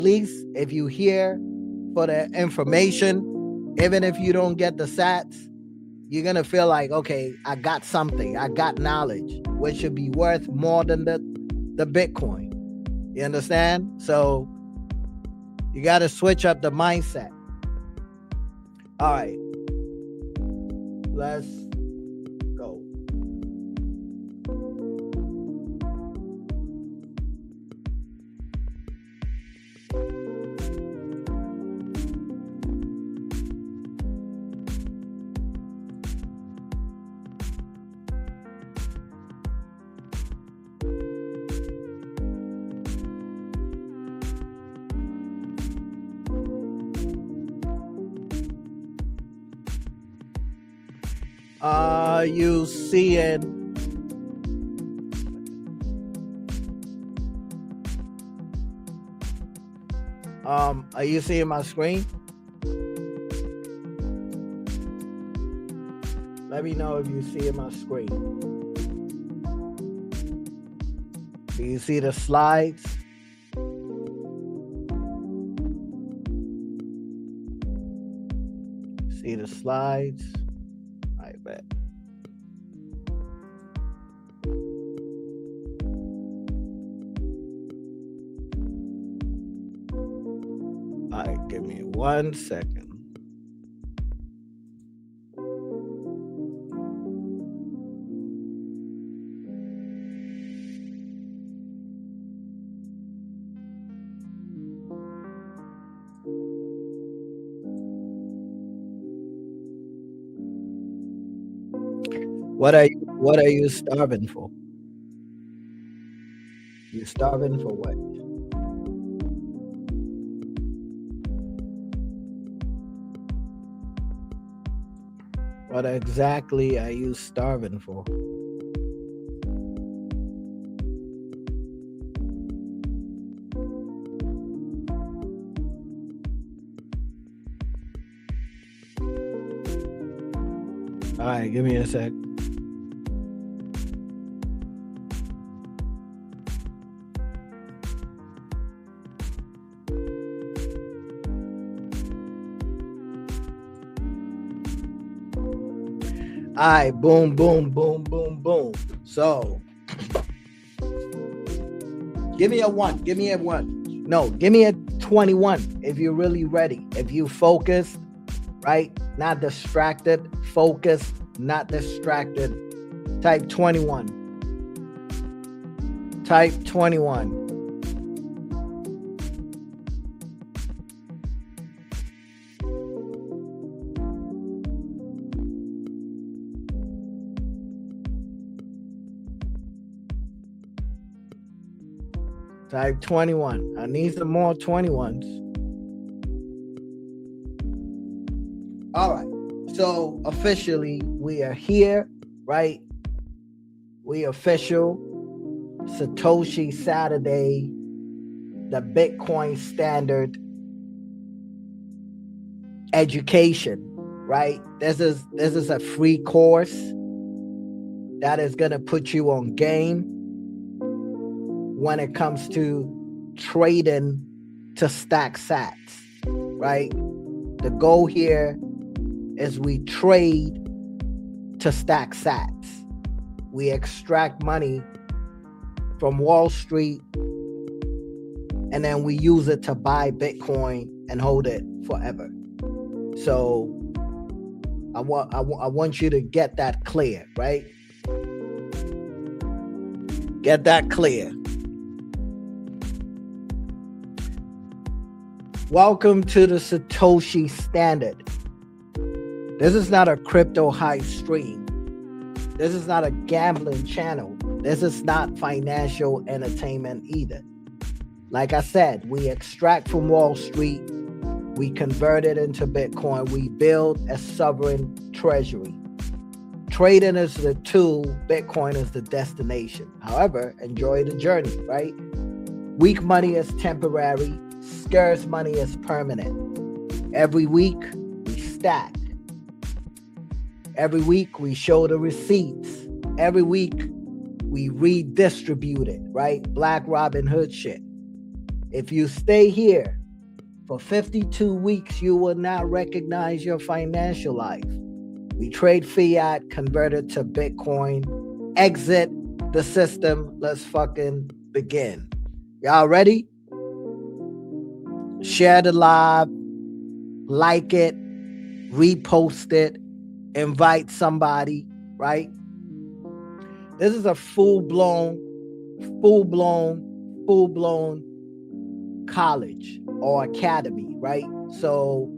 least if you hear for the information, even if you don't get the sats, you're gonna feel like, okay, I got something, I got knowledge, which should be worth more than the Bitcoin. You understand? So you got to switch up the mindset. All right, let's go. Are you seeing? Are you seeing my screen? Let me know if you see my screen. Do you see the slides? See the slides? I bet. All right, give me 1 second. What are you starving for? You starving for what? What exactly are you starving for? All right, give me a sec. All right, boom, boom, boom, boom, boom. So, give me a 1. Give me a 1. No, give me a 21 if you're really ready. If you focused, right? Not distracted. Focused, not distracted. Type 21. Type 21. Type 21. I need some more 21s. All right. So officially, we are here, right? We official. Satoshi Saturday, the Bitcoin Standard education, right? This is a free course that is gonna put you on game when it comes to trading to stack sats, right? The goal here is we trade to stack sats. We extract money from Wall Street and then we use it to buy Bitcoin and hold it forever. So I want you to get that clear, right? Get that clear. Welcome to the Satoshi Standard. This is not a crypto hype stream. This is not a gambling channel. This is not financial entertainment either. Like I said, we extract from Wall Street, we convert it into Bitcoin, we build a sovereign treasury. Trading is the tool, Bitcoin is the destination. However, enjoy the journey, right? Weak money is temporary. Scarce money is permanent. Every week, we stack. Every week, we show the receipts. Every week, we redistribute it, right? Black Robin Hood shit. If you stay here for 52 weeks, you will not recognize your financial life. We trade fiat, convert it to Bitcoin, exit the system. Let's fucking begin. Y'all ready? Share the live, like it, repost it, invite somebody, right? This is a full-blown college or academy, right? So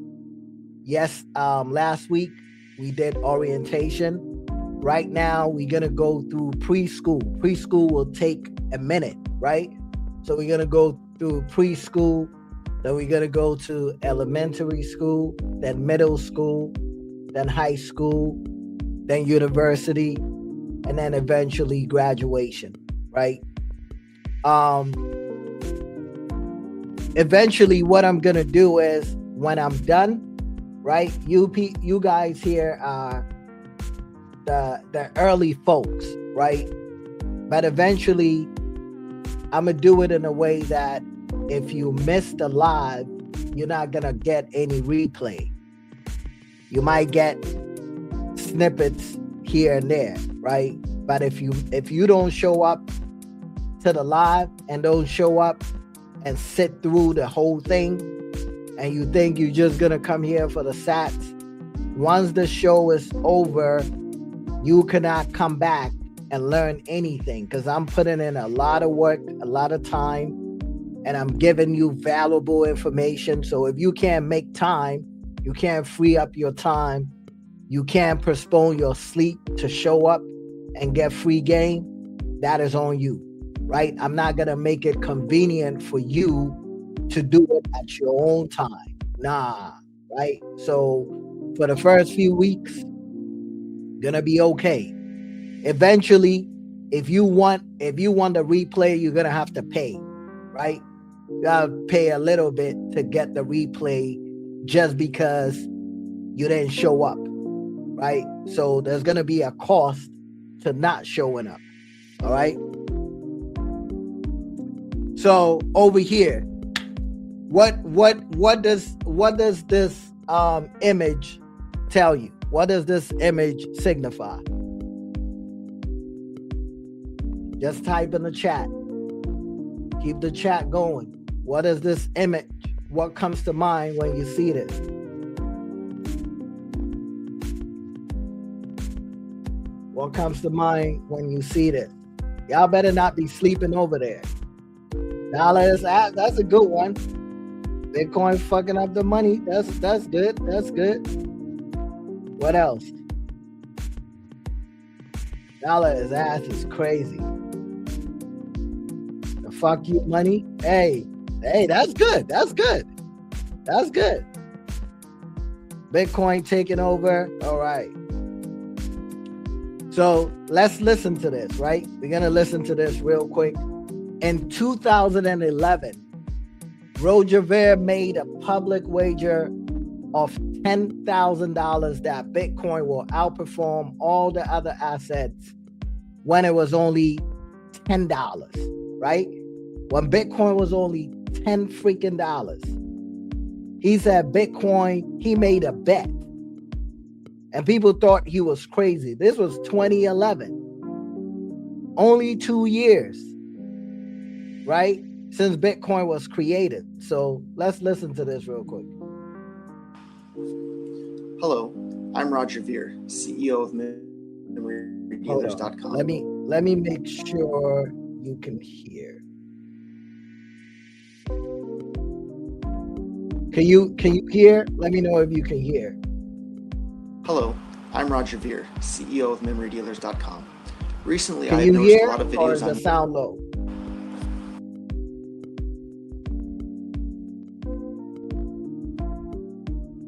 yes, last week we did orientation. Right now we're gonna go through preschool. Preschool will take a minute, right? So we're gonna go through preschool, then we're gonna go to elementary school, then middle school, then high school, then university, and then eventually graduation, right? Eventually what I'm gonna do is when I'm done, right? You guys here are the early folks, right? But eventually I'm gonna do it in a way that if you miss the live, you're not gonna get any replay. You might get snippets here and there, right? But if you don't show up to the live and don't show up and sit through the whole thing, and you think you're just gonna come here for the sats, once the show is over, you cannot come back and learn anything, because I'm putting in a lot of work, a lot of time, and I'm giving you valuable information. So if you can't make time, you can't free up your time, you can't postpone your sleep to show up and get free game, that is on you, right? I'm not gonna make it convenient for you to do it at your own time. Nah, right? So for the first few weeks, gonna be okay. Eventually, if you want the replay, you're gonna have to pay, right? You gotta pay a little bit to get the replay just because you didn't show up, right? So there's gonna be a cost to not showing up. All right. So over here, what does this image tell you? What does this image signify? Just type in the chat. Keep the chat going. What is this image? What comes to mind when you see this? What comes to mind when you see this? Y'all better not be sleeping over there. That's a good one. Bitcoin fucking up the money. That's good. That's good. What else? Dollar's ass is crazy. The fuck you money? Hey, that's good. That's good. That's good. Bitcoin taking over. All right. So let's listen to this, right? We're going to listen to this real quick. In 2011, Roger Ver made a public wager of $10,000 that Bitcoin will outperform all the other assets when it was only $10, right? When Bitcoin was only $10 freaking dollars. He said Bitcoin, he made a bet. And people thought he was crazy. This was 2011. Only 2 years, right? Since Bitcoin was created. So let's listen to this real quick. Hello, I'm Roger Ver, CEO of MemoryDealers.com. Let me make sure you can hear. Can you hear? Let me know if you can hear. Hello, I'm Roger Ver, CEO of MemoryDealers.com. Recently, Can I have you noticed hear, a lot of videos or is on the sound low?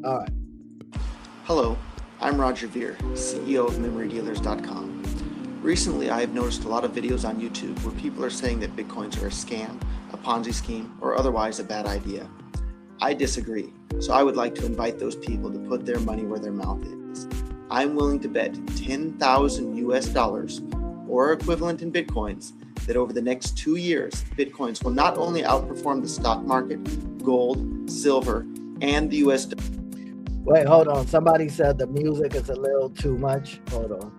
All right. Hello, I'm Roger Ver, CEO of MemoryDealers.com. Recently, I have noticed a lot of videos on YouTube where people are saying that Bitcoins are a scam, a Ponzi scheme, or otherwise a bad idea. I disagree, so I would like to invite those people to put their money where their mouth is. I'm willing to bet $10,000 US or equivalent in Bitcoins that over the next 2 years, Bitcoins will not only outperform the stock market, gold, silver, and the US dollar. Wait, hold on. Somebody said the music is a little too much. Hold on.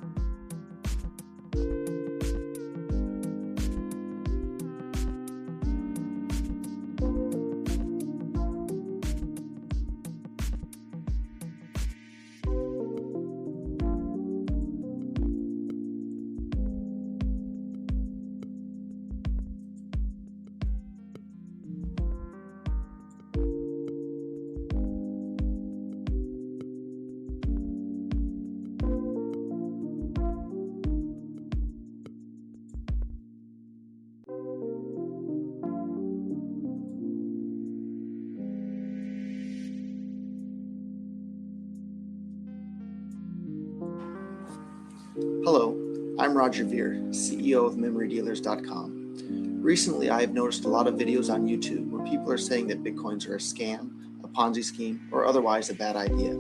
Hello, I'm Roger Veer, CEO of MemoryDealers.com. Recently, I have noticed a lot of videos on YouTube where people are saying that Bitcoins are a scam, a Ponzi scheme, or otherwise a bad idea.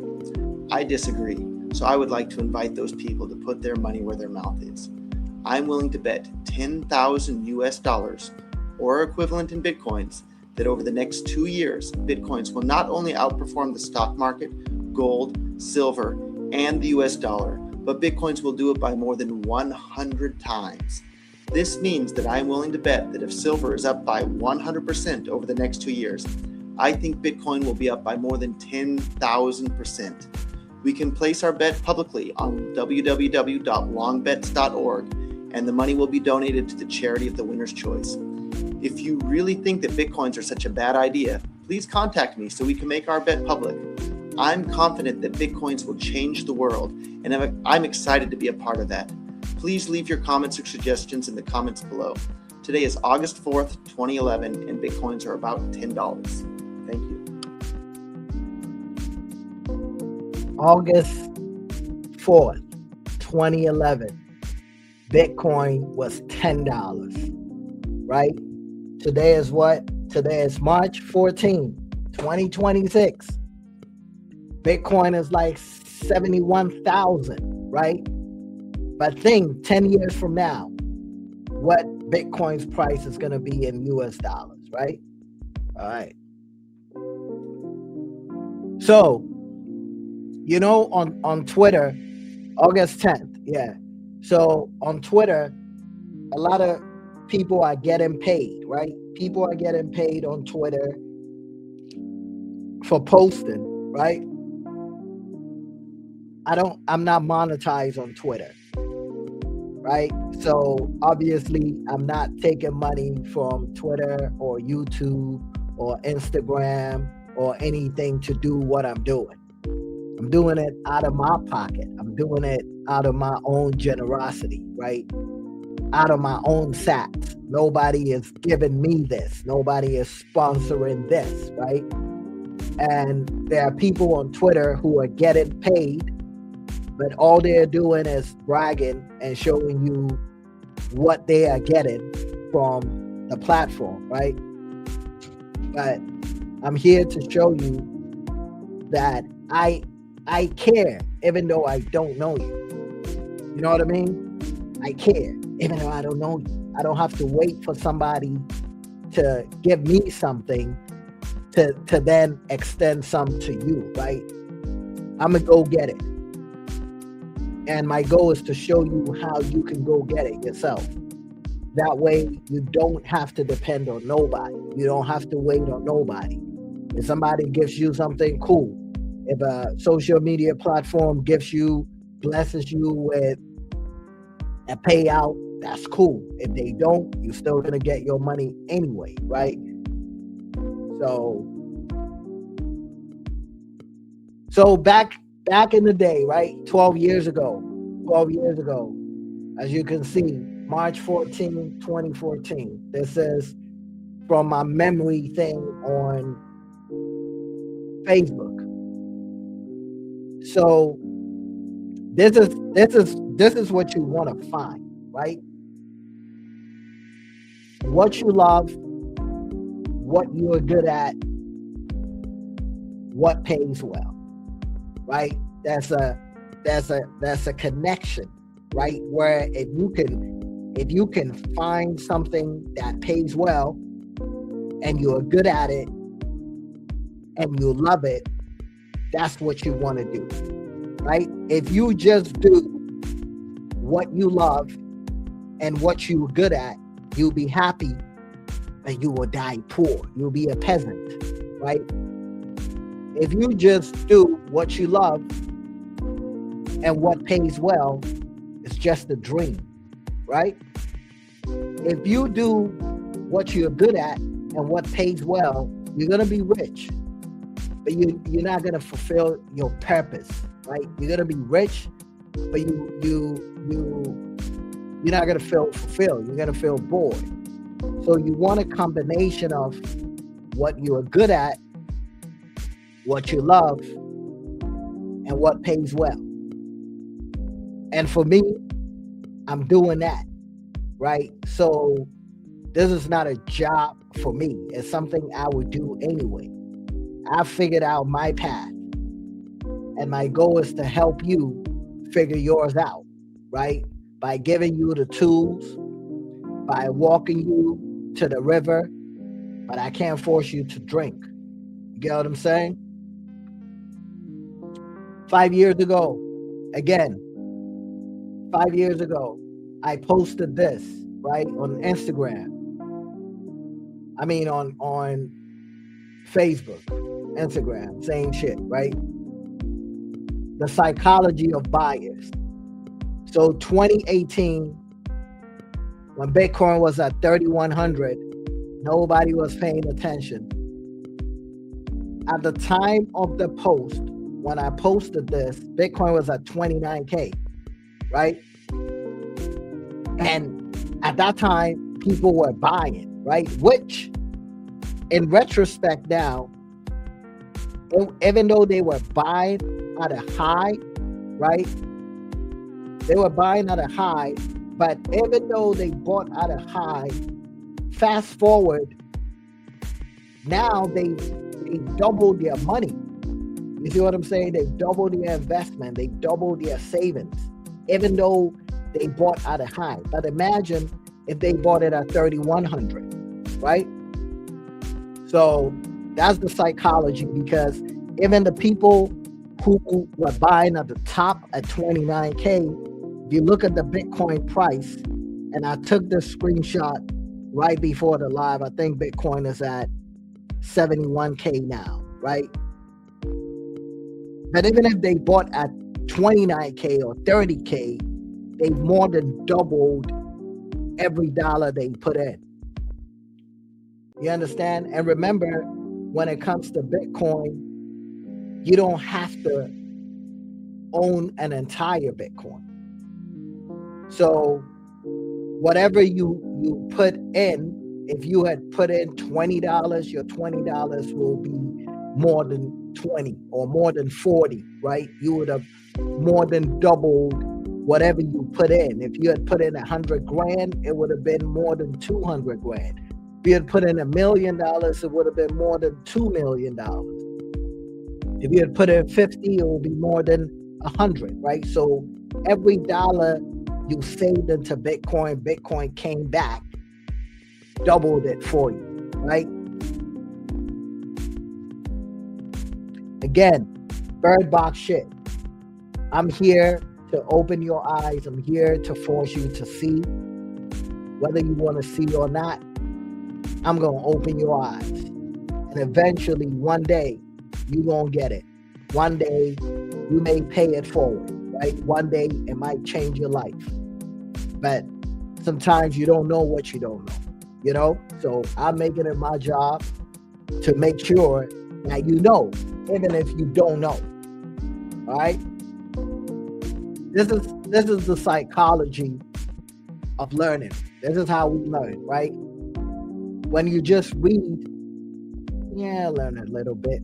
I disagree, so I would like to invite those people to put their money where their mouth is. I'm willing to bet 10,000 US dollars, or equivalent in Bitcoins, that over the next 2 years, Bitcoins will not only outperform the stock market, gold, silver, and the US dollar, but Bitcoins will do it by more than 100 times. This means that I'm willing to bet that if silver is up by 100% over the next 2 years, I think Bitcoin will be up by more than 10,000%. We can place our bet publicly on www.longbets.org, and the money will be donated to the charity of the winner's choice. If you really think that Bitcoins are such a bad idea, please contact me so we can make our bet public. I'm confident that Bitcoins will change the world, and I'm excited to be a part of that. Please leave your comments or suggestions in the comments below. Today is August 4th, 2011, and Bitcoins are about $10. Thank you. August 4th, 2011. Bitcoin was $10, right? Today is what? Today is March 14, 2026. Bitcoin is like 71,000, right? But think 10 years from now, what Bitcoin's price is going to be in US dollars, right? All right. So, you know, on Twitter, August 10th, yeah. So on Twitter, a lot of people are getting paid, right? People are getting paid on Twitter for posting, right? I'm not monetized on Twitter, right? So obviously I'm not taking money from Twitter or YouTube or Instagram or anything to do what I'm doing. I'm doing it out of my pocket. I'm doing it out of my own generosity, right? Out of my own sats. Nobody is giving me this. Nobody is sponsoring this, right? And there are people on Twitter who are getting paid, but all they're doing is bragging and showing you what they are getting from the platform, right? But I'm here to show you that I care, even though I don't know you. You know what I mean? I care, even though I don't know you. I don't have to wait for somebody to give me something to then extend some to you, right? I'm gonna go get it. And my goal is to show you how you can go get it yourself. That way you don't have to depend on nobody. You don't have to wait on nobody. If somebody gives you something, cool. If a social media platform blesses you with a payout, that's cool. If they don't, you're still gonna get your money anyway, right? So back in the day, right? 12 years ago, as you can see, March 14, 2014. This is from my memory thing on Facebook. So this is what you want to find, right? What you love, what you are good at, what pays well, right? That's a connection, right? Where if if you can find something that pays well and you're good at it and you love it, that's what you want to do, right? If you just do what you love and what you're good at, you'll be happy, but you will die poor. You'll be a peasant, right? If you just do what you love and what pays well, it's just a dream, right? If you do what you're good at and what pays well, you're going to be rich, but you're not going to fulfill your purpose, right? You're going to be rich, but you're not going to feel fulfilled. You're going to feel bored. So you want a combination of what you're good at, what you love, and what pays well. And for me, I'm doing that, right? So this is not a job for me. It's something I would do anyway. I figured out my path, and my goal is to help you figure yours out, right? By giving you the tools, by walking you to the river, but I can't force you to drink. You get what I'm saying? 5 years ago, again, 5 years ago, I posted this, right, on Instagram. I mean, on Facebook, Instagram, same shit, right? The psychology of buyers. So 2018, when Bitcoin was at 3,100, nobody was paying attention. At the time of the post, when I posted this, Bitcoin was at 29K, right? And at that time, people were buying, right? Which, in retrospect now, even though they were buying at a high, right? They were buying at a high, but even though they bought at a high, fast forward, now they doubled their money. You see what I'm saying? They doubled their investment. They doubled their savings, even though they bought at a high. But imagine if they bought it at 3,100, right? So that's the psychology, because even the people who were buying at the top at 29K, if you look at the Bitcoin price, and I took this screenshot right before the live, I think Bitcoin is at 71K now, right? But even if they bought at 29K or 30K, they've more than doubled every dollar they put in. You understand? And remember, when it comes to Bitcoin, you don't have to own an entire Bitcoin. So whatever you put in, if you had put in $20, your $20 will be more than 20 or more than 40, right? You would have more than doubled whatever you put in. If you had put in 100 grand, it would have been more than 200 grand. If you had put in $1 million, it would have been more than $2 million. If you had put in 50, it would be more than 100, right? So every dollar you saved into Bitcoin, Bitcoin came back, doubled it for you, right? Again, bird box shit. I'm here to open your eyes. I'm here to force you to see. Whether you want to see or not, I'm going to open your eyes. And eventually, one day, you're going to get it. One day, you may pay it forward, right? One day, it might change your life. But sometimes you don't know what you don't know, you know? So I'm making it my job to make sure that you know, even if you don't know, all right? This is the psychology of learning. This is how we learn, right? When you just read, yeah, learn a little bit.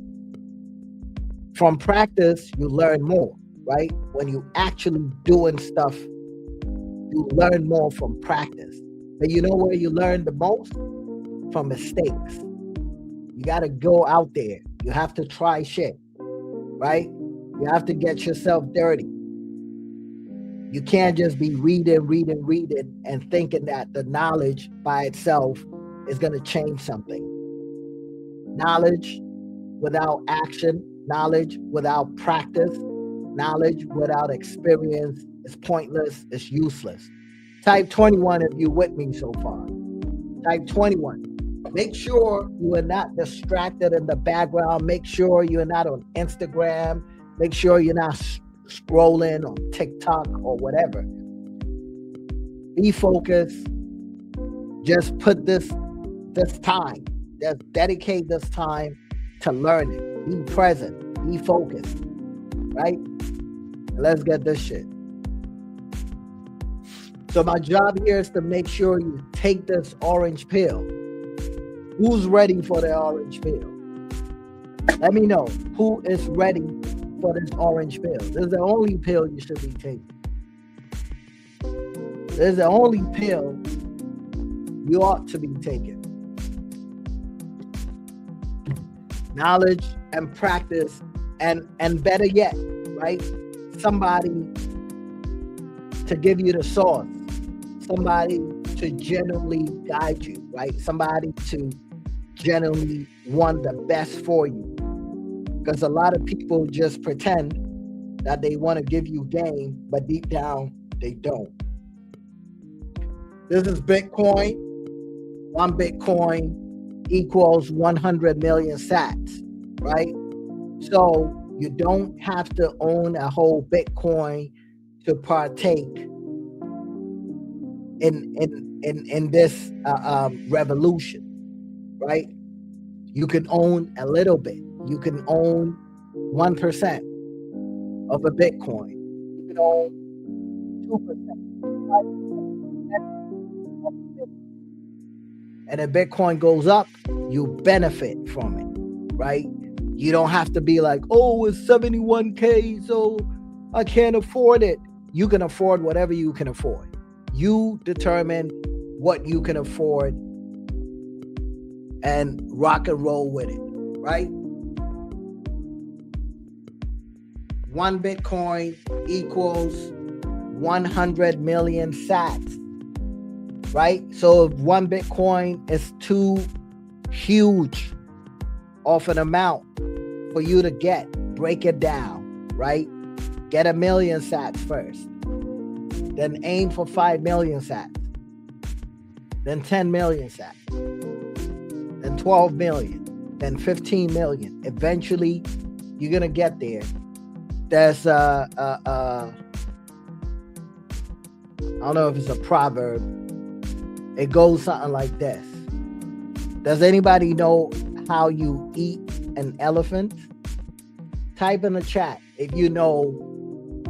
From practice, you learn more, right? When you actually doing stuff, you learn more from practice. But you know where you learn the most? From mistakes. You got to go out there. You have to try shit, right? You have to get yourself dirty. You can't just be reading, and thinking that the knowledge by itself is going to change something. Knowledge without action, knowledge without practice, knowledge without experience is pointless, it's useless. Type 21 if you're with me so far. Type 21. Make sure you are not distracted in the background. Make sure you're not on Instagram. Make sure you're not scrolling on TikTok or whatever. Be focused. Just put this time. Just dedicate this time to learn it. Be present. Be focused. Right? Let's get this shit. So my job here is to make sure you take this orange pill. Who's ready for the orange pill? Let me know who is ready for this orange pill. This is the only pill you should be taking. This is the only pill you ought to be taking. Knowledge and practice, and better yet, right? Somebody to give you the source. Somebody to genuinely guide you, right? Somebody to genuinely want the best for you. Because a lot of people just pretend that they want to give you game, but deep down, they don't. This is Bitcoin. 1 Bitcoin equals 100 million sats, right? So you don't have to own a whole Bitcoin to partake in this revolution, right? You can own a little bit. You can own 1% of a Bitcoin. You can own 2%. And if Bitcoin goes up, you benefit from it, right? You don't have to be like, oh, it's 71K, so I can't afford it. You can afford whatever you can afford. You determine what you can afford and rock and roll with it, right? 1 Bitcoin equals 100 million sats, right? So if 1 Bitcoin is too huge of an amount for you to get, break it down, right? Get 1 million sats first. Then aim for 5 million sats. Then 10 million sats. Then 12 million. Then 15 million. Eventually, you're going to get there. There's I don't know if it's a proverb. It goes something like this. Does anybody know how you eat an elephant? Type in the chat if you know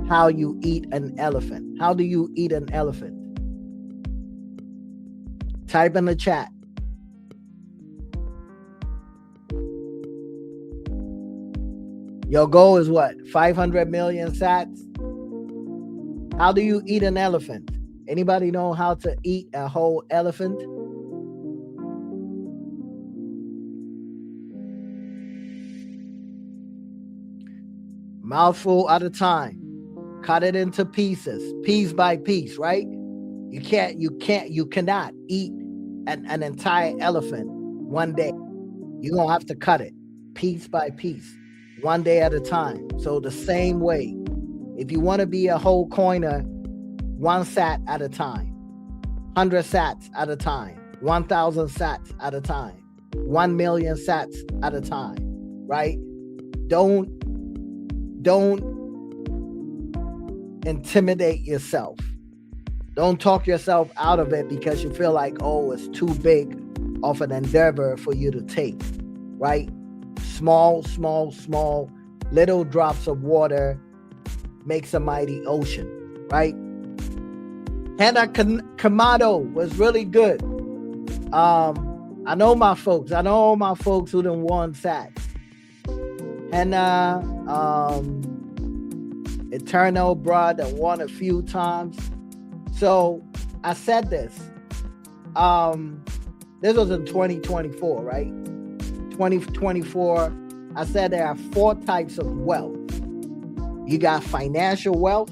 how you eat an elephant. How do you eat an elephant? Type in the chat. Your goal is what? 500 million sats? How do you eat an elephant? Anybody know how to eat a whole elephant? Mouthful at a time. Cut it into pieces, piece by piece, right? You cannot eat an entire elephant one day. You're going to have to cut it piece by piece, one day at a time. So the same way, if you want to be a whole coiner, 1 sat at a time, 100 sats at a time, 1,000 sats at a time, 1 million sats at a time, right? Don't intimidate yourself. Don't talk yourself out of it because you feel like, oh, it's too big of an endeavor for you to take, right? Small, little drops of water makes a mighty ocean, right? Hannah Kamado was really good. I know my folks. I know all my folks who done won sats. Hannah, Eternal Broad that won a few times. So I said this. This was in 2024, right? 2024. I said there are 4 types of wealth. You got financial wealth,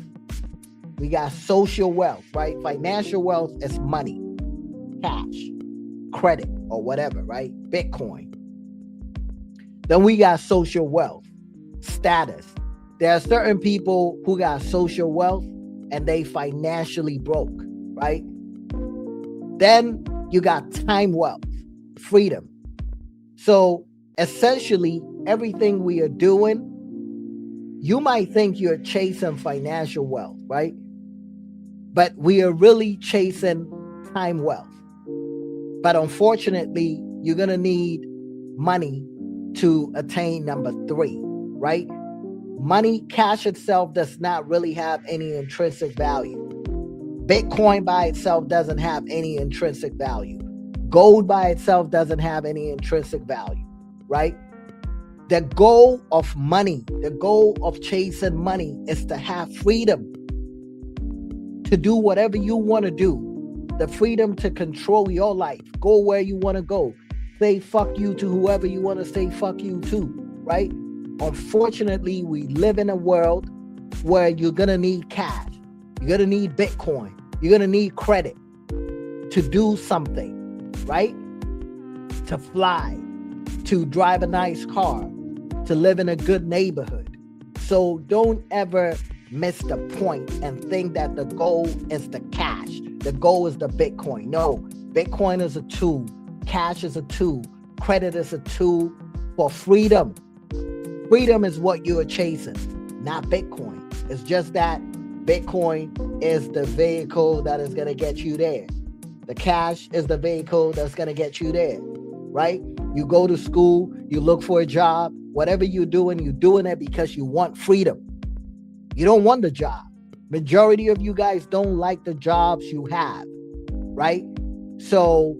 We got social wealth, right? Financial wealth is money, cash, credit, or whatever, right? Bitcoin. Then we got social wealth, status. There are certain people who got social wealth and they financially broke, right? Then you got time wealth, freedom. So essentially, everything we are doing, you might think you're chasing financial wealth, right? But we are really chasing time wealth. But unfortunately, you're going to need money to attain number 3, right? Money, cash itself does not really have any intrinsic value. Bitcoin by itself doesn't have any intrinsic value. Gold by itself doesn't have any intrinsic value, right? The goal of money, the goal of chasing money is to have freedom to do whatever you want to do. The freedom to control your life, go where you want to go, say fuck you to whoever you want to say fuck you to, right? Unfortunately, we live in a world where you're going to need cash. You're going to need Bitcoin. You're going to need credit to do something, right? To fly, to drive a nice car, to live in a good neighborhood. So don't ever miss the point and think that the goal is the cash. The goal is the Bitcoin. No, Bitcoin is a tool. Cash is a tool. Credit is a tool for freedom. Freedom is what you are chasing, not Bitcoin. It's just that Bitcoin is the vehicle that is going to get you there. The cash is the vehicle that's going to get you there, right? You go to school, you look for a job, whatever you're doing it because you want freedom. You don't want the job. Majority of you guys don't like the jobs you have, right? So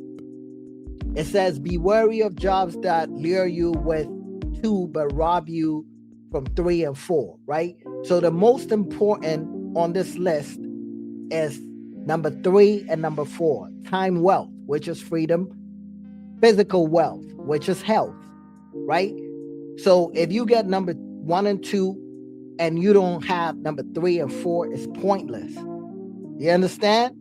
it says, be wary of jobs that lure you with 2 but rob you from 3 and 4, right? So the most important on this list is number 3 and number 4. Time wealth, which is freedom. Physical wealth, which is health, right? So if you get number 1 and 2 and you don't have number 3 and 4, it's pointless. You understand?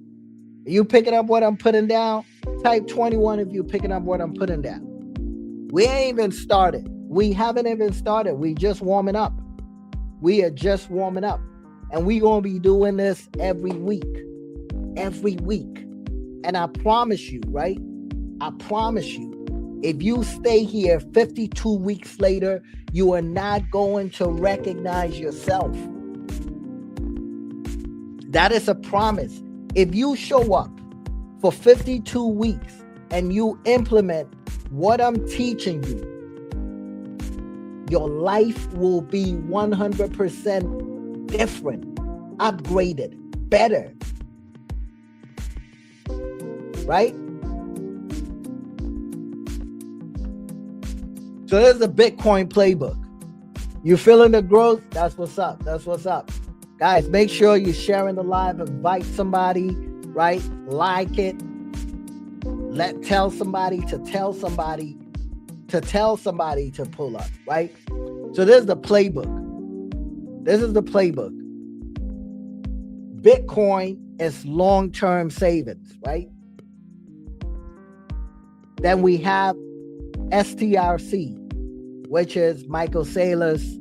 Are you picking up what I'm putting down? Type 21 if you're picking up what I'm putting down. We ain't even started. We haven't even started. We just warming up. We are just warming up. And we're going to be doing this every week. Every week. And I promise you, right? I promise you, if you stay here 52 weeks later, you are not going to recognize yourself. That is a promise. If you show up for 52 weeks and you implement what I'm teaching you, your life will be 100% different, upgraded, better. Right? So there's the Bitcoin playbook. You feeling the growth? That's what's up. That's what's up. Guys, make sure you're sharing the live. Invite somebody, right? Like it. Tell somebody to tell somebody to tell somebody to pull up, right? So there's the playbook. This is the playbook. Bitcoin is long-term savings, right? Then we have STRC, which is Michael Saylor's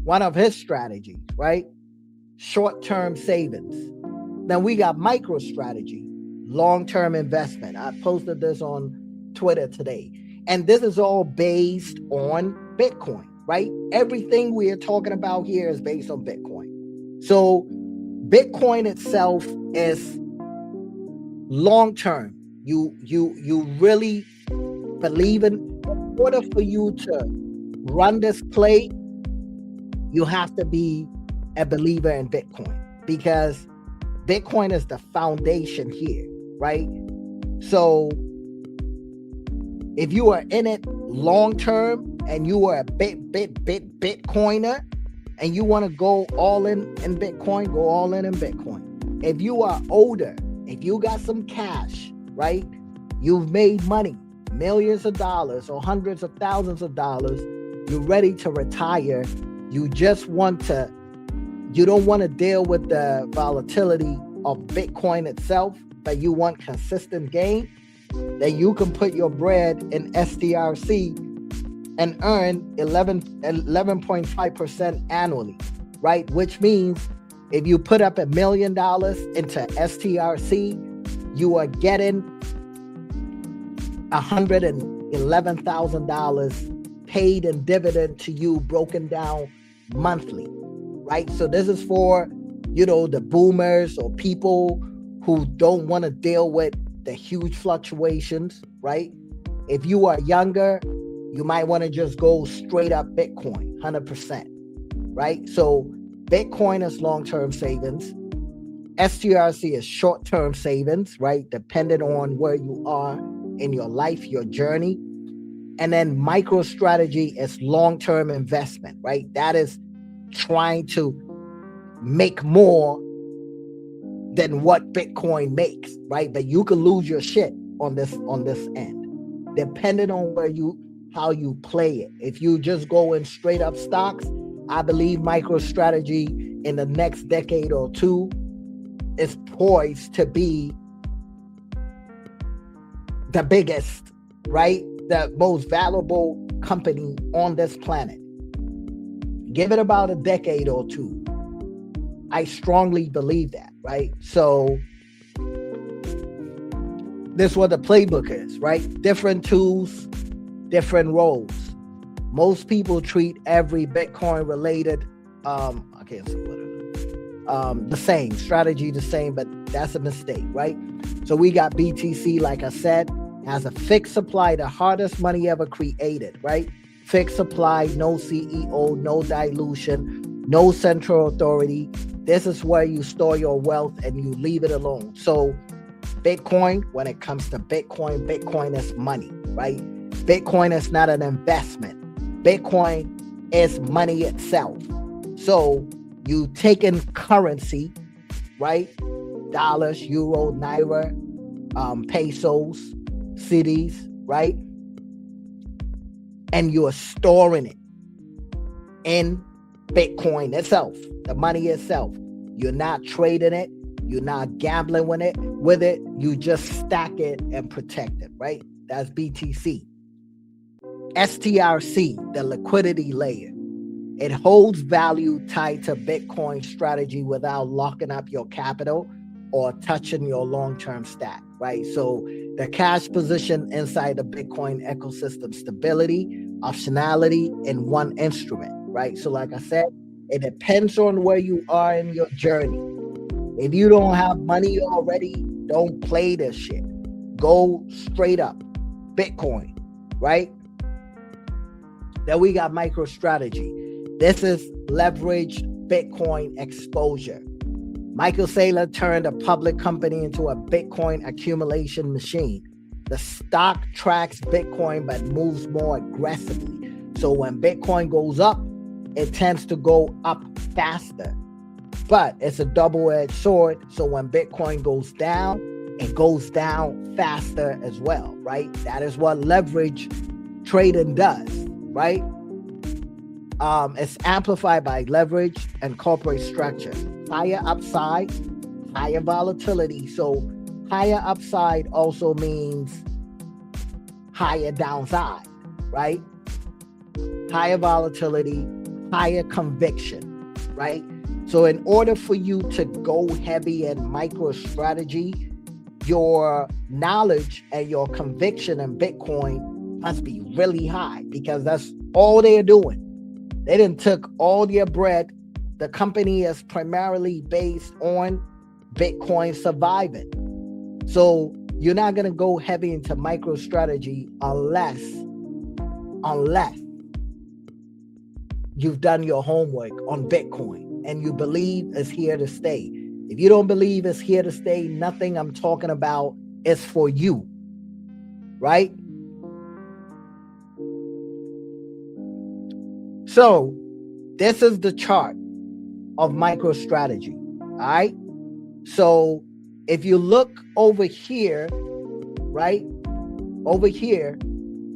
one of his strategies, right? Short-term savings. Then we got MicroStrategy, long-term investment. I posted this on Twitter today. And this is all based on Bitcoin, right? Everything we are talking about here is based on Bitcoin. So Bitcoin itself is long-term. You really believe in order for you to run this play, you have to be a believer in Bitcoin, because Bitcoin is the foundation here, right? So if you are in it long term and you are a Bitcoiner and you want to go all in Bitcoin, go all in Bitcoin. If you are older, if you got some cash, right? You've made money, millions of dollars or hundreds of thousands of dollars. You're ready to retire. You just want to you don't want to deal with the volatility of Bitcoin itself, but you want consistent gain, then you can put your bread in STRC and earn 11.5% annually, right? Which means if you put up $1 million into STRC, you are getting $111,000 paid in dividend to you, broken down monthly, right? So this is for, the boomers or people who don't want to deal with the huge fluctuations, right? If you are younger, you might want to just go straight up Bitcoin, 100%, right? So Bitcoin is long-term savings. STRC is short-term savings, right? Depending on where you are in your life, your journey. And then MicroStrategy is long-term investment, right? That is trying to make more than what Bitcoin makes, right? But you can lose your shit on this end, depending on how you play it. If you just go in straight up stocks, I believe MicroStrategy in the next decade or two is poised to be the biggest, right? The most valuable company on this planet. Give it about a decade or two. I strongly believe that, right? So this is what the playbook is, right? Different tools, different roles. Most people treat every Bitcoin related, I can't say what it is, the same strategy, the same, but that's a mistake, right? So we got BTC, like I said, has a fixed supply, the hardest money ever created, right? Fixed supply, no CEO, no dilution, no central authority. This is where you store your wealth and you leave it alone. So Bitcoin, when it comes to Bitcoin, Bitcoin is money, right? Bitcoin is not an investment. Bitcoin is money itself. So you take in currency, right? Dollars, euro, naira, pesos, cities, right? And you are storing it in Bitcoin itself, the money itself. You're not trading it. You're not gambling with it. You just stack it and protect it, right? That's BTC. STRC, the liquidity layer. It holds value tied to Bitcoin strategy without locking up your capital or touching your long-term stack, right? So the cash position inside the Bitcoin ecosystem, stability, optionality in one instrument, right? So like I said, it depends on where you are in your journey. If you don't have money already, don't play this shit. Go straight up Bitcoin, right? Then we got MicroStrategy. This is leveraged Bitcoin exposure. Michael Saylor turned a public company into a Bitcoin accumulation machine. The stock tracks Bitcoin but moves more aggressively. So when Bitcoin goes up, it tends to go up faster. But it's a double-edged sword. So when Bitcoin goes down, it goes down faster as well, right? That is what leverage trading does, right? It's amplified by leverage and corporate structure. Higher upside, higher volatility. So higher upside also means higher downside, right? Higher volatility, higher conviction, right? So in order for you to go heavy in MicroStrategy, your knowledge and your conviction in Bitcoin must be really high, because that's all they're doing. They done took all your bread. The company is primarily based on Bitcoin surviving. So you're not going to go heavy into MicroStrategy unless you've done your homework on Bitcoin and you believe it's here to stay. If you don't believe it's here to stay, nothing I'm talking about is for you, right? So this is the chart of MicroStrategy, all right? So if you look over here, right? Over here,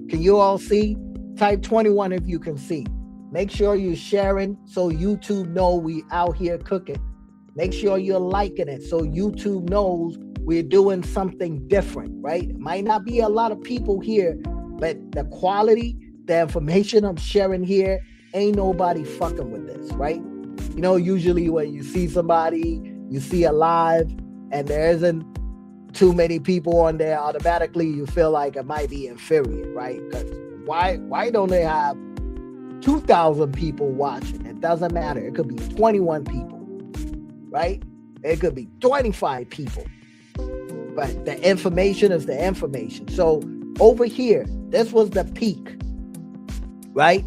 can you all see? Type 21 if you can see. Make sure you're sharing so YouTube know we out here cooking. Make sure you're liking it so YouTube knows we're doing something different, right? It might not be a lot of people here, but the quality, the information I'm sharing here, ain't nobody fucking with this, right? You know, usually when you see somebody, you see a live, and there isn't too many people on there, automatically you feel like it might be inferior, right? Because why don't they have 2,000 people watching? It doesn't matter. It could be 21 people, right? It could be 25 people. But the information is the information. So over here, this was the peak, right?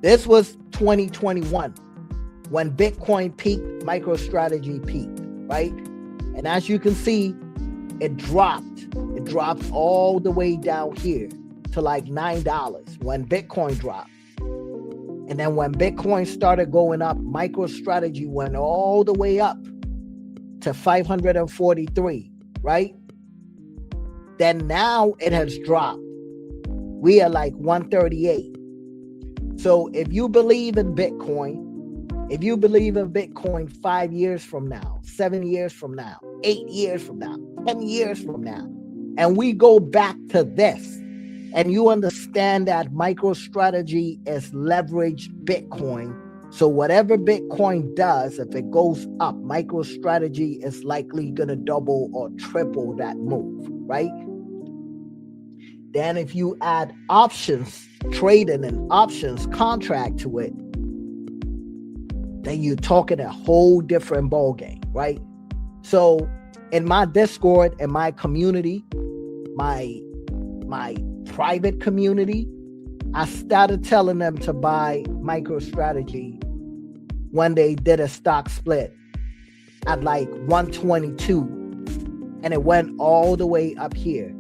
This was 2021 when Bitcoin peaked, MicroStrategy peaked, right? And as you can see, it dropped. It dropped all the way down here to like $9 when Bitcoin dropped. And then when Bitcoin started going up, MicroStrategy went all the way up to 543, right? Then now it has dropped. We are like 138. So if you believe in Bitcoin, if you believe in Bitcoin 5 years from now, 7 years from now, 8 years from now, 10 years from now, and we go back to this, and you understand that MicroStrategy is leveraged Bitcoin. So whatever Bitcoin does, if it goes up, MicroStrategy is likely going to double or triple that move, right? Then if you add options, trading and options contract to it, then you're talking a whole different ball game, right? So in my Discord, in my community, my private community, I started telling them to buy MicroStrategy when they did a stock split at like 122, and it went all the way up here.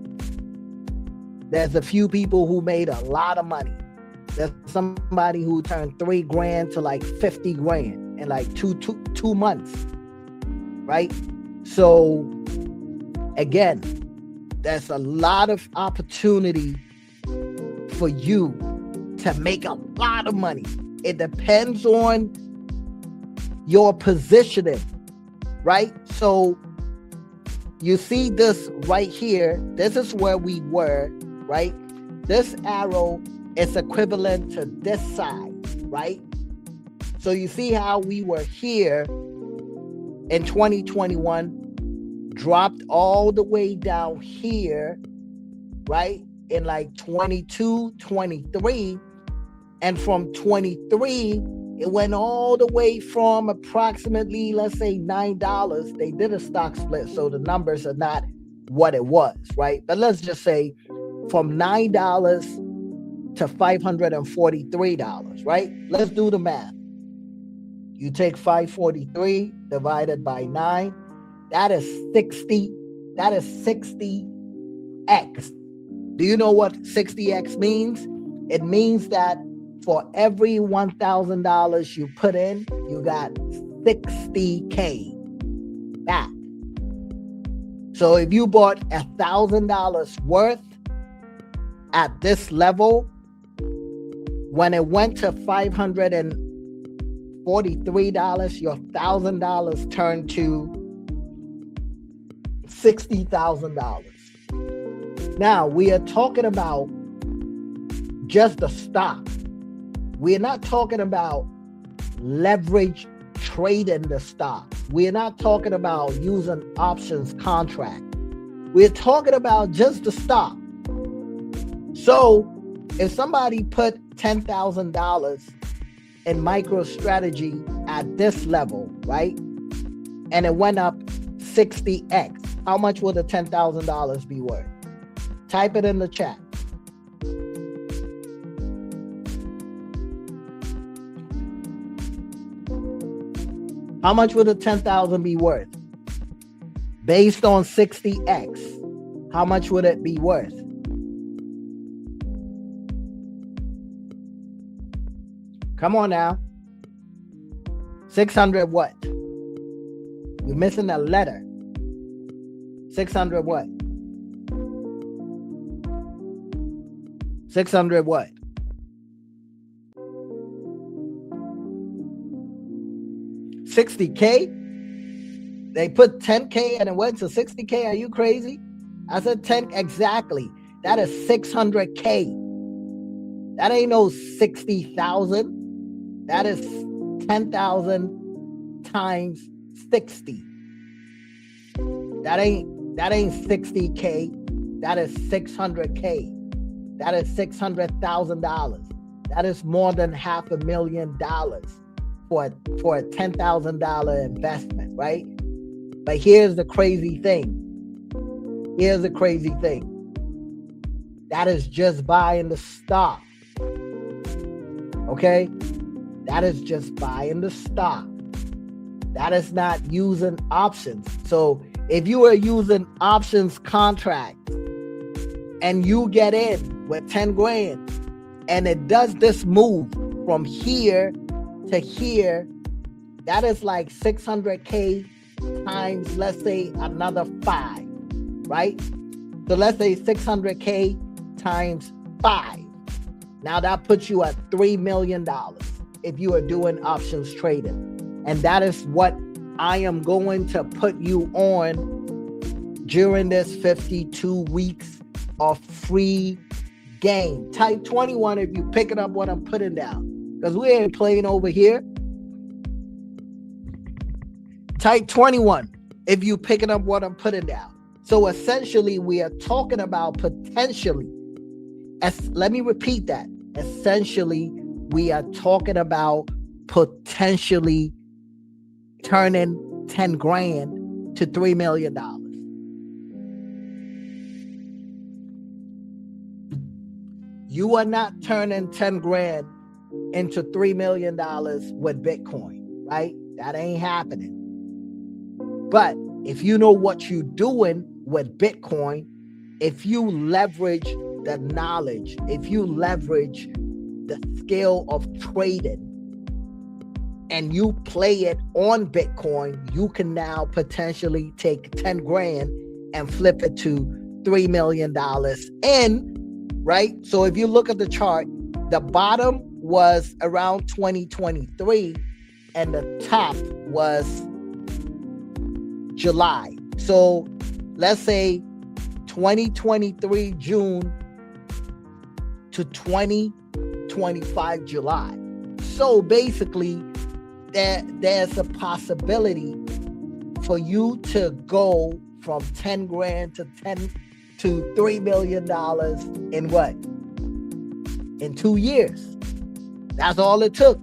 There's a few people who made a lot of money. There's somebody who turned $3,000 to like 50 grand in like two months, right? So again, there's a lot of opportunity for you to make a lot of money. It depends on your positioning, right? So you see this right here. This is where we were, right? This arrow is equivalent to this side, right? So you see how we were here in 2021, dropped all the way down here, right? In like 22, 23. And from 23, it went all the way from approximately, let's say $9. They did a stock split, so the numbers are not what it was, right? But let's just say from $9 to $543, right? Let's do the math. You take 543 divided by 9, that is 60. That is 60x. Do you know what 60x means? It means that for every $1,000 you put in, you got 60K back. So if you bought $1,000 worth at this level, when it went to $543, your $1,000 turned to $60,000. Now we are talking about just the stock. We're not talking about leverage trading the stock. We're not talking about using options contract. We're talking about just the stock. So if somebody put $10,000 in MicroStrategy at this level, right? And it went up 60x, how much would the $10,000 be worth? Type it in the chat. How much would the 10,000 be worth? Based on 60x, how much would it be worth? Come on now. 600 what? You're missing a letter. 600 what? 600 what? 60K? They put 10K and it went to 60K. Are you crazy? I said 10 exactly. That is 600K. That ain't no 60,000. That is 10,000 times 60. That ain't 60K. That is 600K. That is $600,000. That is more than $500,000 for a $10,000 investment, right? But here's the crazy thing. That is just buying the stock. Okay? That is just buying the stock. That is not using options. So if you are using options contract and you get in with 10 grand and it does this move from here to here, that is like 600K times, let's say, another 5, right? So let's say 600K times 5. Now that puts you at $3 million if you are doing options trading. And that is what I am going to put you on during this 52 weeks of free game. Type 21 if you're picking up what I'm putting down, because we ain't playing over here. Type 21 if you're picking up what I'm putting down. So essentially, we are talking about potentially, let me repeat that. Essentially, we are talking about potentially turning 10 grand to $3 million. You are not turning 10 grand into $3 million with Bitcoin, right? That ain't happening. But if you know what you're doing with Bitcoin, if you leverage the knowledge, if you leverage the skill of trading, and you play it on Bitcoin, you can now potentially take 10 grand and flip it to $3 million in, right? So if you look at the chart, the bottom was around 2023 and the top was July. So let's say 2023 June to 2025 July. So basically, there's a possibility for you to go from 10 grand to $3 million in what? In 2 years. That's all it took.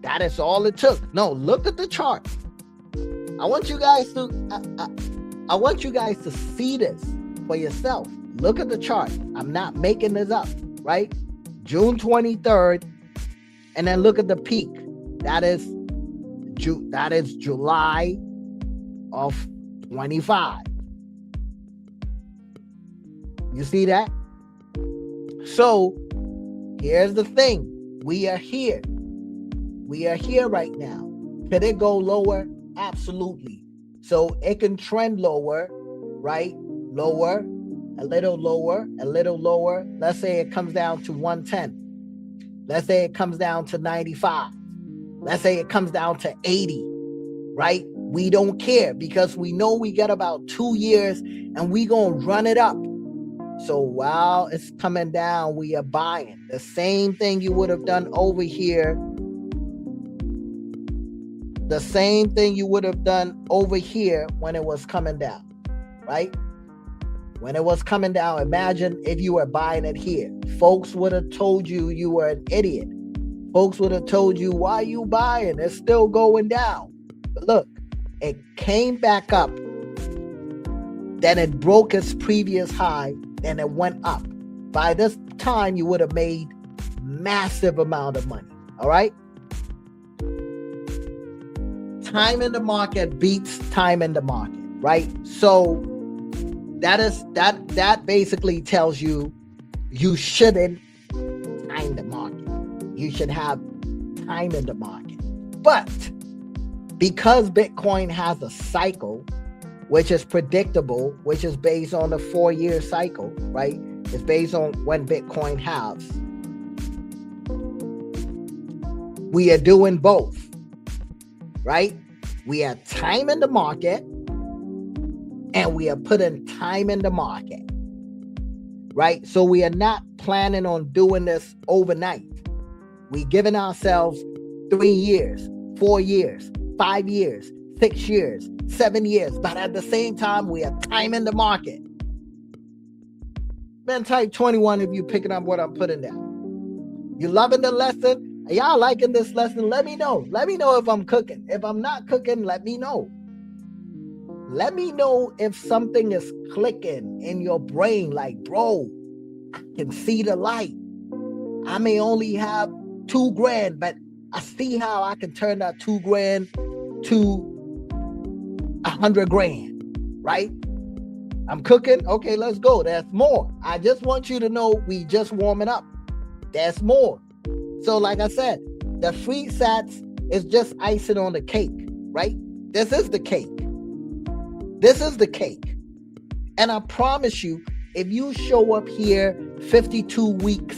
That is all it took. No, look at the chart. I want you guys to see this for yourself. Look at the chart. I'm not making this up, right? June 23rd, and then look at the peak. That is July of 25. You see that? So here's the thing. We are here. We are here right now. Could it go lower? Absolutely. So it can trend lower, right? Lower, a little lower, a little lower. Let's say it comes down to 110. Let's say it comes down to 95. Let's say it comes down to 80, right? We don't care because we know we got about 2 years and we gonna run it up. So while it's coming down, we are buying. The same thing you would have done over here. The same thing you would have done over here when it was coming down, right? When it was coming down, imagine if you were buying it here. Folks would have told you you were an idiot. Folks would have told you, why are you buying? It's still going down. But look, it came back up. Then it broke its previous high. And it went up. By this time, you would have made massive amount of money. All right? Time in the market beats time in the market, right? So that basically tells you shouldn't time the market. You should have time in the market. But because Bitcoin has a cycle, which is predictable, which is based on the 4-year cycle, right? It's based on when Bitcoin halves. We are doing both. right? We are timing the market, and we are putting time in the market, right? So we are not planning on doing this overnight. We're giving ourselves 3 years, 4 years, 5 years, 6 years, 7 years. But at the same time, we are timing the market. Man, type 21 if you're picking up what I'm putting down. You loving the lesson? Are y'all liking this lesson? Let me know. Let me know if I'm cooking. If I'm not cooking, let me know. Let me know if something is clicking in your brain. Like, bro, I can see the light. I may only have $2,000, but I see how I can turn that $2,000 to $100,000, right? I'm cooking. Okay, let's go. There's more. I just want you to know we just warming up. There's more. So like I said, the free sats is just icing on the cake, right? This is the cake. This is the cake. And I promise you, if you show up here 52 weeks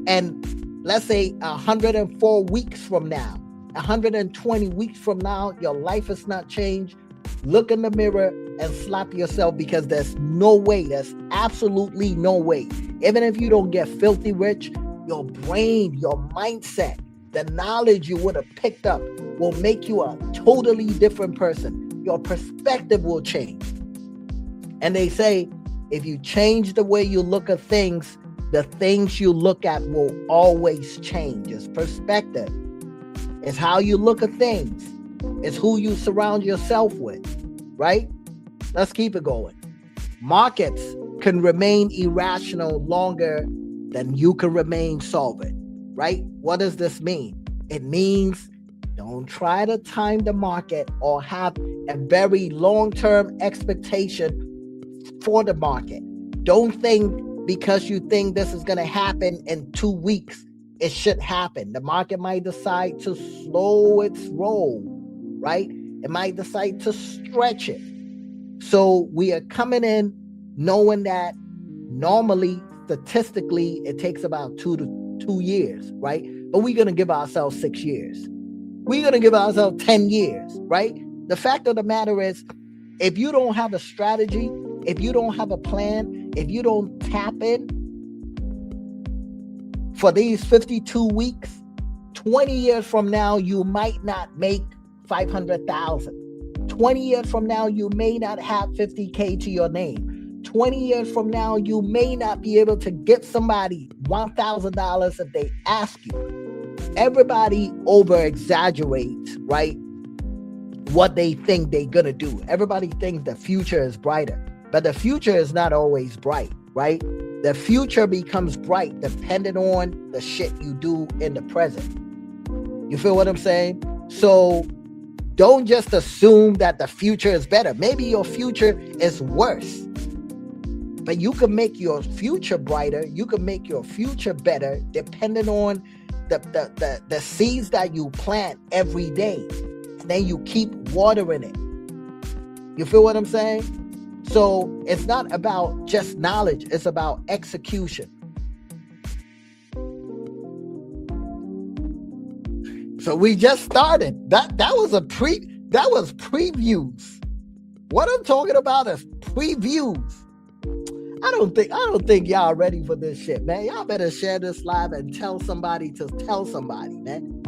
and let's say 104 weeks from now, 120 weeks from now, your life has not changed, look in the mirror and slap yourself, because there's no way, there's absolutely no way. Even if you don't get filthy rich, your brain, your mindset, the knowledge you would have picked up will make you a totally different person. Your perspective will change. And they say, if you change the way you look at things, the things you look at will always change. It's perspective. It's how you look at things. It's who you surround yourself with, right? Let's keep it going. Markets can remain irrational longer than you can remain solvent, right? What does this mean? It means don't try to time the market or have a very long-term expectation for the market. Don't think because you think this is going to happen in 2 weeks, it should happen. The market might decide to slow its roll, right? It might decide to stretch it. So we are coming in knowing that normally, statistically, it takes about 2 years, right? But we're going to give ourselves 6 years. We're going to give ourselves 10 years, right? The fact of the matter is, if you don't have a strategy, if you don't have a plan, if you don't tap in for these 52 weeks, 20 years from now, you might not make 500,000. 20 years from now, you may not have 50K to your name. 20 years from now, you may not be able to give somebody $1,000 if they ask you. Everybody over exaggerates, right? What they think they're gonna do. Everybody thinks the future is brighter, but the future is not always bright, right? The future becomes bright depending on the shit you do in the present. You feel what I'm saying? So don't just assume that the future is better. Maybe your future is worse, but you can make your future brighter. You can make your future better depending on the seeds that you plant every day. And then you keep watering it. You feel what I'm saying? So it's not about just knowledge. It's about execution. So we just started. That was previews. What I'm talking about is previews. I don't think y'all ready for this shit, man. Y'all better share this live and tell somebody to tell somebody, man.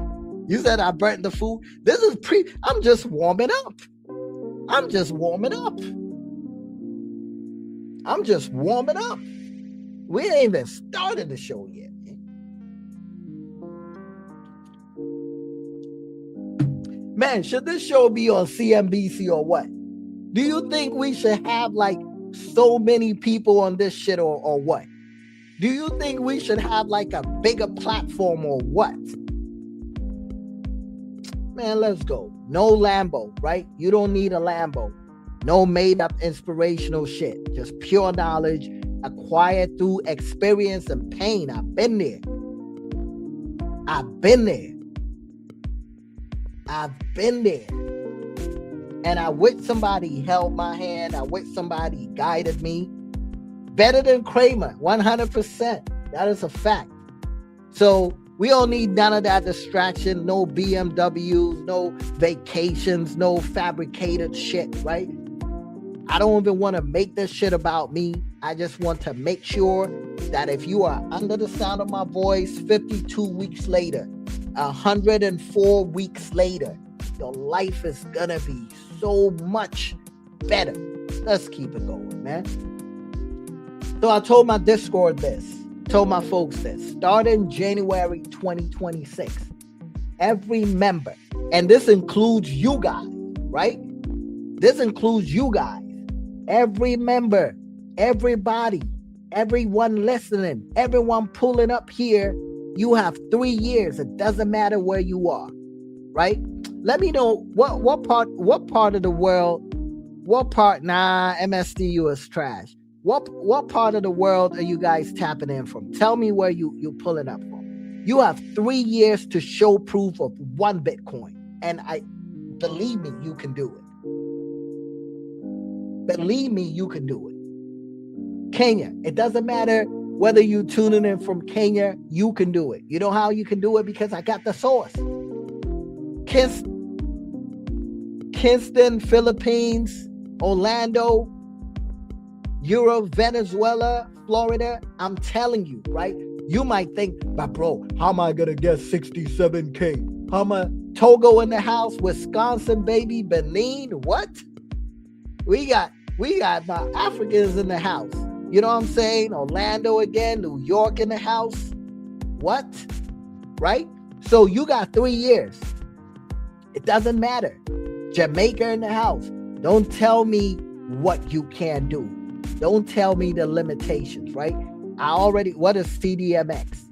You said I burnt the food. I'm just warming up. I'm just warming up. We ain't even started the show yet. Man, should this show be on CNBC or what? Do you think we should have like so many people on this shit or what? Do you think we should have like a bigger platform or what? Man, let's go. No Lambo, right? You don't need a Lambo. No made up inspirational shit. Just pure knowledge acquired through experience and pain. I've been there. And I wish somebody held my hand. I wish somebody guided me. Better than Kramer, 100%. That is a fact. So We don't need none of that distraction, no BMWs, no vacations, no fabricated shit, right? I don't even want to make this shit about me. I just want to make sure that if you are under the sound of my voice 52 weeks later, 104 weeks later, your life is gonna be so much better. Let's keep it going, man. So I told my Discord this, told my folks this, starting January 2026, every member, and this includes you guys, right? This includes you guys, every member, everybody, everyone listening, everyone pulling up here, you have 3 years. It doesn't matter where you are, right? Let me know what part of the world, MSDU is trash. What part of the world are you guys tapping in from? Tell me where you pulling up from. You have 3 years to show proof of 1 Bitcoin. And believe me, you can do it. Believe me, you can do it. Kenya, it doesn't matter whether you tuning in from Kenya, you can do it. You know how you can do it? Because I got the source. Kingston, Philippines, Orlando, Europe, Venezuela, Florida. I'm telling you, right? You might think, but bro, how am I gonna get 67K? How am I? Togo in the house, Wisconsin, baby, Benin, what? We got my Africans in the house. You know what I'm saying? Orlando again, New York in the house. What? Right? So you got 3 years. It doesn't matter. Jamaica in the house. Don't tell me what you can do. Don't tell me the limitations, right? What is CDMX?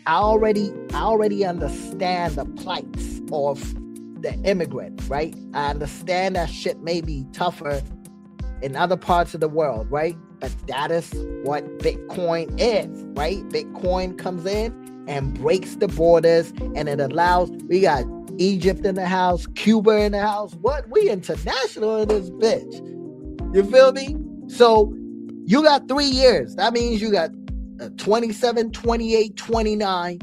I already understand the plights of the immigrant, right? I understand that shit may be tougher in other parts of the world, right? But that is what Bitcoin is, right? Bitcoin comes in and breaks the borders, and it allows, we got Egypt in the house, Cuba in the house. What? We international in this bitch. You feel me? So you got 3 years. That means you got 27, 28, 29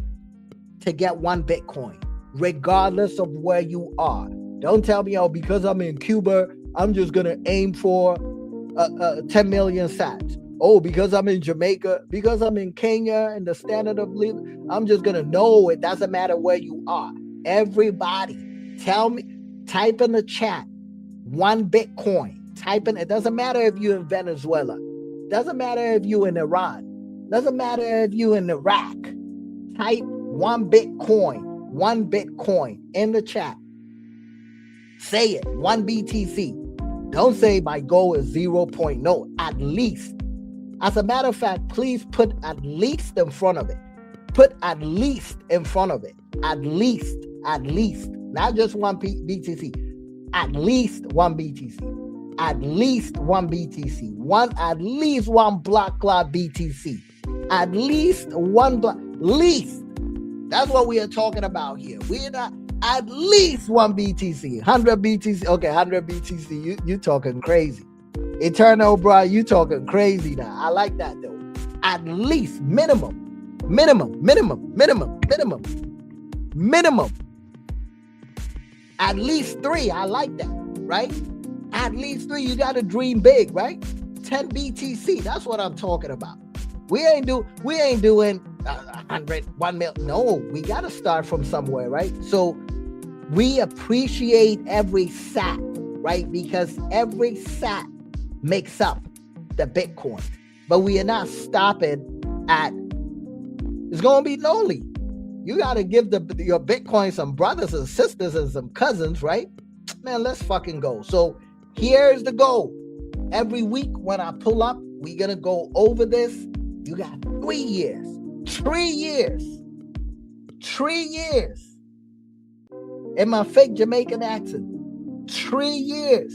to get 1 Bitcoin, regardless of where you are. Don't tell me, oh, because I'm in Cuba, I'm just going to aim for 10 million sats. Oh, because I'm in Jamaica, because I'm in Kenya and the standard of living, I'm just going to know. It doesn't matter where you are. Everybody, tell me, type in the chat, 1 Bitcoin. Type in, it doesn't matter if you're in Venezuela. Doesn't matter if you're in Iran. Doesn't matter if you're in Iraq. Type 1 Bitcoin. 1 Bitcoin in the chat. Say it, 1 BTC. Don't say my goal is 0. No, at least. As a matter of fact, please put at least in front of it. Put at least in front of it. At least. Not just 1 BTC. At least 1 BTC. At least 1 BTC. At least 1 block cloud BTC. At least 1 block. Least. That's what we are talking about here. We're not at least 1 BTC. 100 BTC. Okay, 100 BTC. You talking crazy. Eternal, bro, you talking crazy now. I like that though. At least minimum. At least 3. I like that, right? At least 3. You got to dream big, right? 10 BTC. That's what I'm talking about. We ain't doing 100, 1 mil. No, we got to start from somewhere, right? So we appreciate every sat, right? Because every sat makes up the Bitcoin. But we are not stopping at, it's going to be lonely. You got to give your Bitcoin some brothers and sisters and some cousins, right? Man, let's fucking go. So here's the goal. Every week when I pull up, we're going to go over this. You got 3 years. 3 years. 3 years. In my fake Jamaican accent. 3 years.